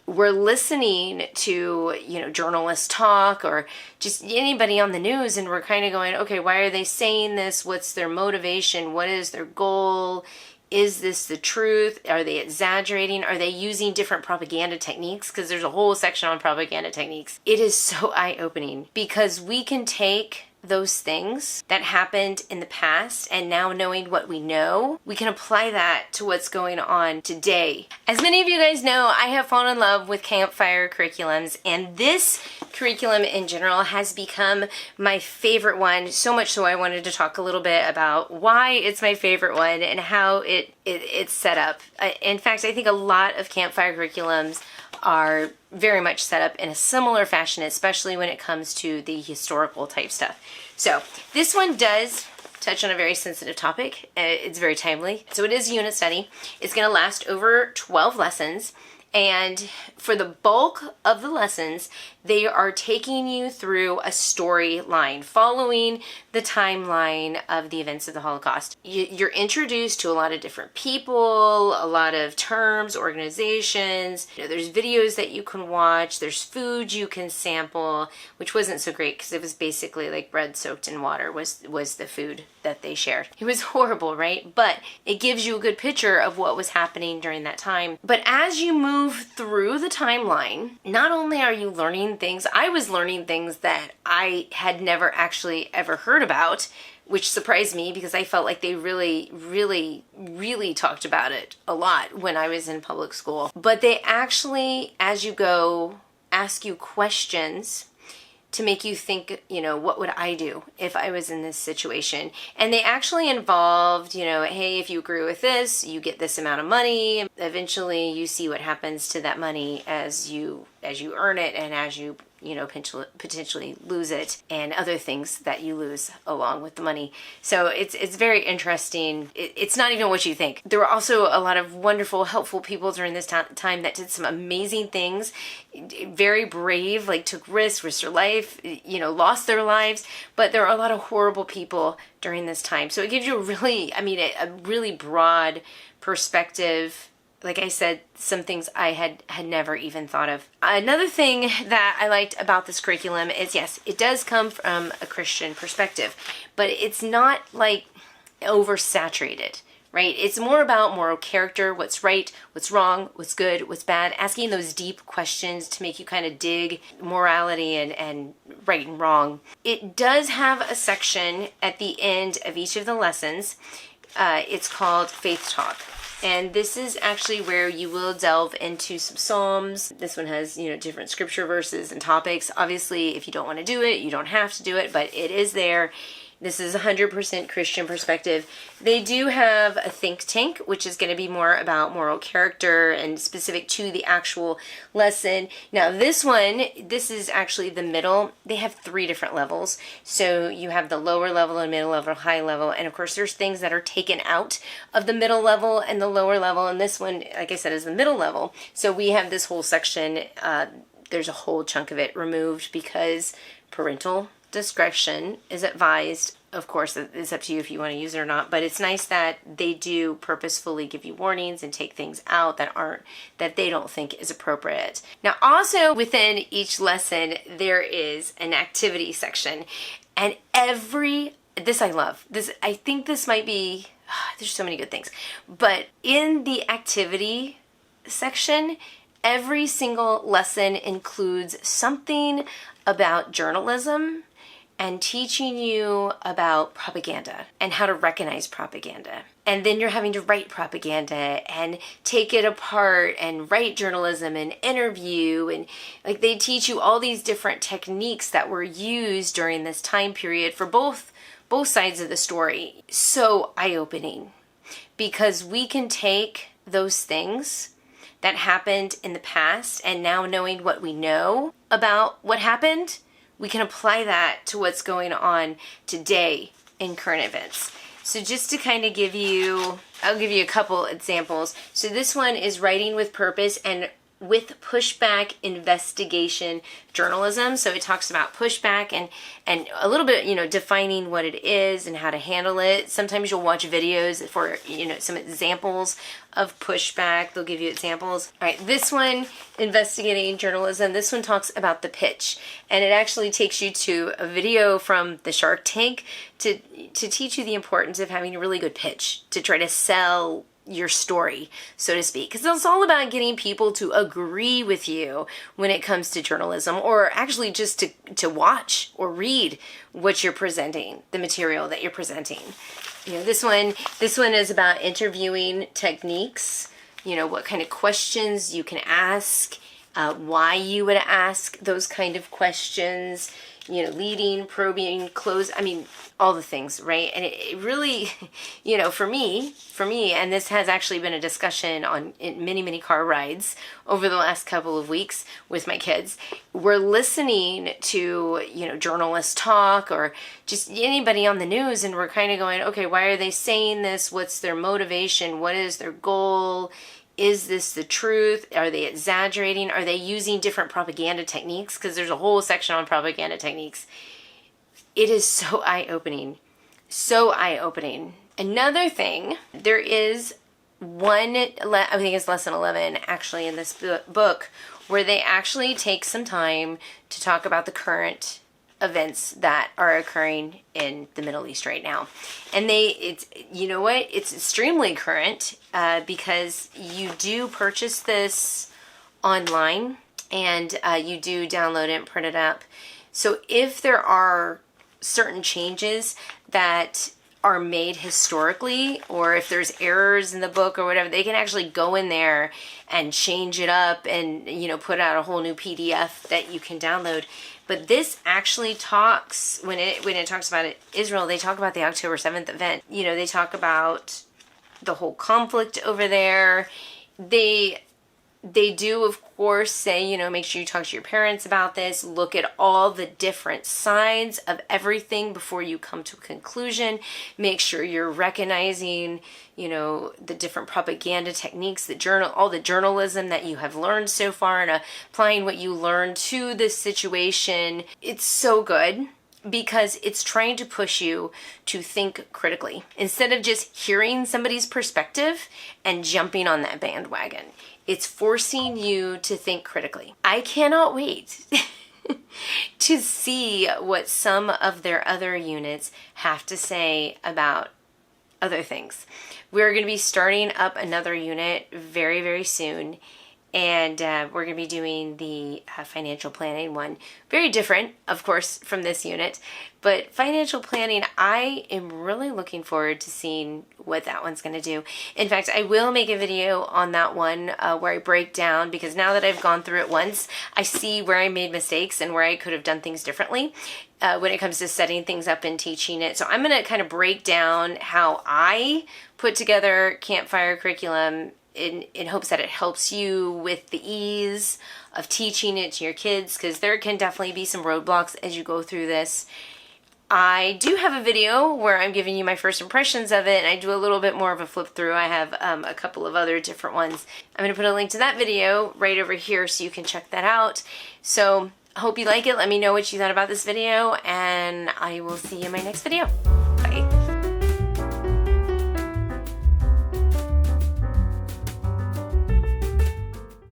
we're listening to, journalists talk or just anybody on the news, and we're kind of going, okay, why are they saying this? What's their motivation? What is their goal? Is this the truth? Are they exaggerating? Are they using different propaganda techniques? Because there's a whole section on propaganda techniques. It is so eye-opening because we can take those things that happened in the past, and now knowing what we know, we can apply that to what's going on today. As many of you guys know, I have fallen in love with Campfire Curriculums, and this curriculum in general has become my favorite one, so much so I wanted to talk a little bit about why it's my favorite one and how it's set up. In fact, I think a lot of Campfire Curriculums are very much set up in a similar fashion, especially when it comes to the historical type stuff. So this one does touch on a very sensitive topic. It's very timely. So it is a unit study. It's going to last over 12 lessons. And for the bulk of the lessons, they are taking you through a storyline, following the timeline of the events of the Holocaust. You're introduced to a lot of different people, a lot of terms, organizations. There's videos that you can watch. There's food you can sample, which wasn't so great because it was basically like bread soaked in water was the food that they shared. It was horrible, right? But it gives you a good picture of what was happening during that time. But as you move through the timeline, not only are you learning things, I was learning things that I had never actually ever heard about, which surprised me because I felt like they really, really, really talked about it a lot when I was in public school. But they actually, as you go, ask you questions to make you think, what would I do if I was in this situation? And they actually involved, hey, if you agree with this, you get this amount of money. Eventually you see what happens to that money as you earn it and as you potentially lose it, and other things that you lose along with the money. So it's very interesting. It's not even what you think. There were also a lot of wonderful, helpful people during this time that did some amazing things, very brave, like took risks, risked their life, lost their lives, but there are a lot of horrible people during this time. So it gives you a really broad perspective. Like I said, some things I had never even thought of. Another thing that I liked about this curriculum is, yes, it does come from a Christian perspective, but it's not like oversaturated, right? It's more about moral character, what's right, what's wrong, what's good, what's bad, asking those deep questions to make you kind of dig morality and right and wrong. It does have a section at the end of each of the lessons. It's called Faith Talk. And this is actually where you will delve into some Psalms. This one has, different scripture verses and topics. Obviously, if you don't want to do it, you don't have to do it, but it is there. This is 100% Christian perspective. They do have a think tank, which is going to be more about moral character and specific to the actual lesson. Now, this is actually the middle. They have 3 different levels. So you have the lower level, and middle level, high level. And of course, there's things that are taken out of the middle level and the lower level. And this one, like I said, is the middle level. So we have this whole section. There's a whole chunk of it removed because parental discretion is advised. Of course, it's up to you if you want to use it or not, but it's nice that they do purposefully give you warnings and take things out that they don't think is appropriate. Now, also within each lesson, there is an activity section, and this I love. I think this might be, there's so many good things, but in the activity section, every single lesson includes something about journalism and teaching you about propaganda and how to recognize propaganda. And then you're having to write propaganda and take it apart and write journalism and interview, and like they teach you all these different techniques that were used during this time period for both sides of the story. So eye-opening, because we can take those things that happened in the past, and now knowing what we know about what happened, we can apply that to what's going on today in current events. So just to kind of I'll give you a couple examples. So this one is writing with purpose and with pushback investigation journalism. So it talks about pushback and a little bit, defining what it is and how to handle it. Sometimes you'll watch videos for, some examples of pushback. They'll give you examples. All right, this one, investigating journalism, this one talks about the pitch. And it actually takes you to a video from the Shark Tank to teach you the importance of having a really good pitch to try to sell your story, so to speak, because it's all about getting people to agree with you when it comes to journalism, or actually just to watch or read what you're presenting, the material that you're presenting. This one is about interviewing techniques, what kind of questions you can ask, why you would ask those kind of questions, leading, probing, close, all the things, right? And it really, for me, and this has actually been a discussion in many, many car rides over the last couple of weeks with my kids. We're listening to, journalists talk or just anybody on the news, and we're kind of going, okay, why are they saying this? What's their motivation? What is their goal? Is this the truth? Are they exaggerating? Are they using different propaganda techniques? Because there's a whole section on propaganda techniques. It is so eye-opening. So eye-opening. Another thing, there is one, I think it's lesson 11 actually in this book, where they actually take some time to talk about the current events that are occurring in the Middle East right now. And it's extremely current because you do purchase this online and you do download it and print it up. So if there are certain changes that are made historically, or if there's errors in the book or whatever, they can actually go in there and change it up and, put out a whole new PDF that you can download. But this actually talks, when it talks about Israel, they talk about the October 7th event. They talk about the whole conflict over there. They do, of course, say, make sure you talk to your parents about this. Look at all the different sides of everything before you come to a conclusion. Make sure you're recognizing, the different propaganda techniques, all the journalism that you have learned so far, and applying what you learned to this situation. It's so good, because it's trying to push you to think critically instead of just hearing somebody's perspective and jumping on that bandwagon. It's forcing you to think critically. I cannot wait to see what some of their other units have to say about other things. We're going to be starting up another unit very, very soon. And we're going to be doing the financial planning one. Very different, of course, from this unit. But financial planning, I am really looking forward to seeing what that one's going to do. In fact, I will make a video on that one where I break down, because now that I've gone through it once, I see where I made mistakes and where I could have done things differently when it comes to setting things up and teaching it. So I'm going to kind of break down how I put together Campfire Curriculum in hopes that it helps you with the ease of teaching it to your kids, because there can definitely be some roadblocks as you go through this. I do have a video where I'm giving you my first impressions of it, and I do a little bit more of a flip through. I have a couple of other different ones. I'm going to put a link to that video right over here so you can check that out. So I hope you like it. Let me know what you thought about this video, and I will see you in my next video.